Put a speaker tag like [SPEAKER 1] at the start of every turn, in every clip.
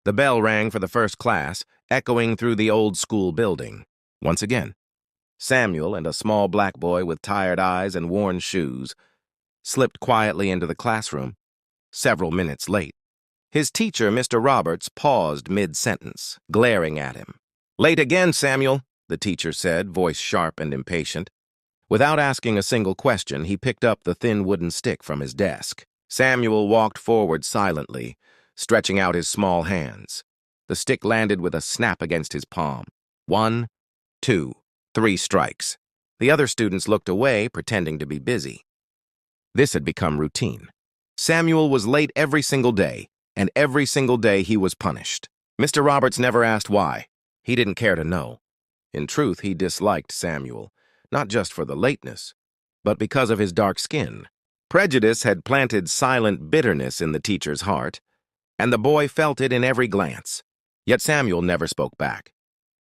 [SPEAKER 1] The bell rang for the first class, echoing through the old school building. Once again, Samuel and a small black boy with tired eyes and worn shoes slipped quietly into the classroom, several minutes late. His teacher, Mr. Roberts, paused mid-sentence, glaring at him. "Late again, Samuel," the teacher said, voice sharp and impatient. Without asking a single question, he picked up the thin wooden stick from his desk. Samuel walked forward silently, stretching out his small hands. The stick landed with a snap against his palm. 1, 2, 3 strikes. The other students looked away, pretending to be busy. This had become routine. Samuel was late every single day, and every single day he was punished. Mr. Roberts never asked why. He didn't care to know. In truth, he disliked Samuel, not just for the lateness, but because of his dark skin. Prejudice had planted silent bitterness in the teacher's heart, and the boy felt it in every glance. Yet Samuel never spoke back.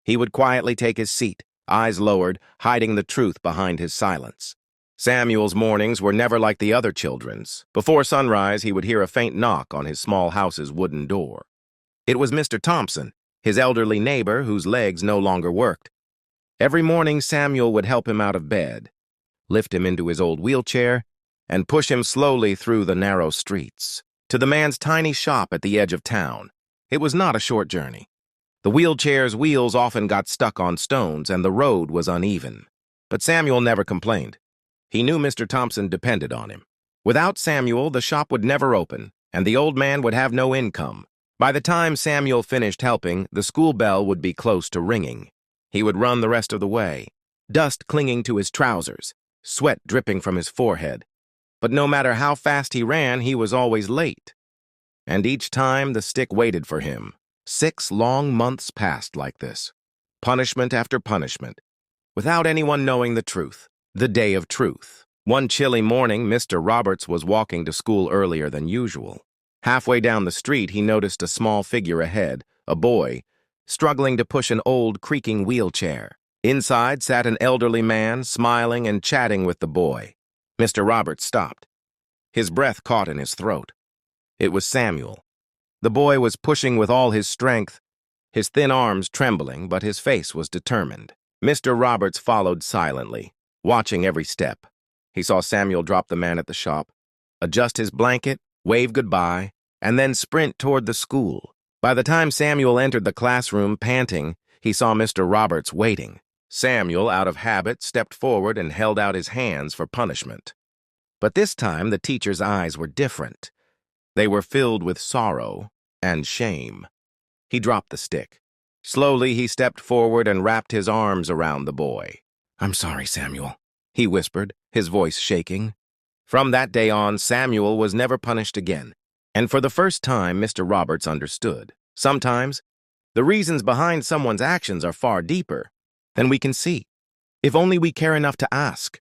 [SPEAKER 1] He would quietly take his seat, eyes lowered, hiding the truth behind his silence. Samuel's mornings were never like the other children's. Before sunrise, he would hear a faint knock on his small house's wooden door. It was Mr. Thompson, his elderly neighbor whose legs no longer worked. Every morning, Samuel would help him out of bed, lift him into his old wheelchair, and push him slowly through the narrow streets to the man's tiny shop at the edge of town. It was not a short journey. The wheelchair's wheels often got stuck on stones, and the road was uneven. But Samuel never complained. He knew Mr. Thompson depended on him. Without Samuel, the shop would never open, and the old man would have no income. By the time Samuel finished helping, the school bell would be close to ringing. He would run the rest of the way, dust clinging to his trousers, sweat dripping from his forehead. But no matter how fast he ran, he was always late. And each time the stick waited for him. 6 long months passed like this, punishment after punishment, without anyone knowing the truth. The day of truth. One chilly morning, Mr. Roberts was walking to school earlier than usual. Halfway down the street, he noticed a small figure ahead, a boy, struggling to push an old, creaking wheelchair. Inside sat an elderly man, smiling and chatting with the boy. Mr. Roberts stopped. His breath caught in his throat. It was Samuel. The boy was pushing with all his strength, his thin arms trembling, but his face was determined. Mr. Roberts followed silently, watching every step. He saw Samuel drop the man at the shop, adjust his blanket, wave goodbye, and then sprint toward the school. By the time Samuel entered the classroom panting, he saw Mr. Roberts waiting. Samuel, out of habit, stepped forward and held out his hands for punishment. But this time the teacher's eyes were different. They were filled with sorrow and shame. He dropped the stick. Slowly he stepped forward and wrapped his arms around the boy. "I'm sorry, Samuel," he whispered, his voice shaking. From that day on, Samuel was never punished again. And for the first time, Mr. Roberts understood. Sometimes, the reasons behind someone's actions are far deeper than we can see, if only we care enough to ask.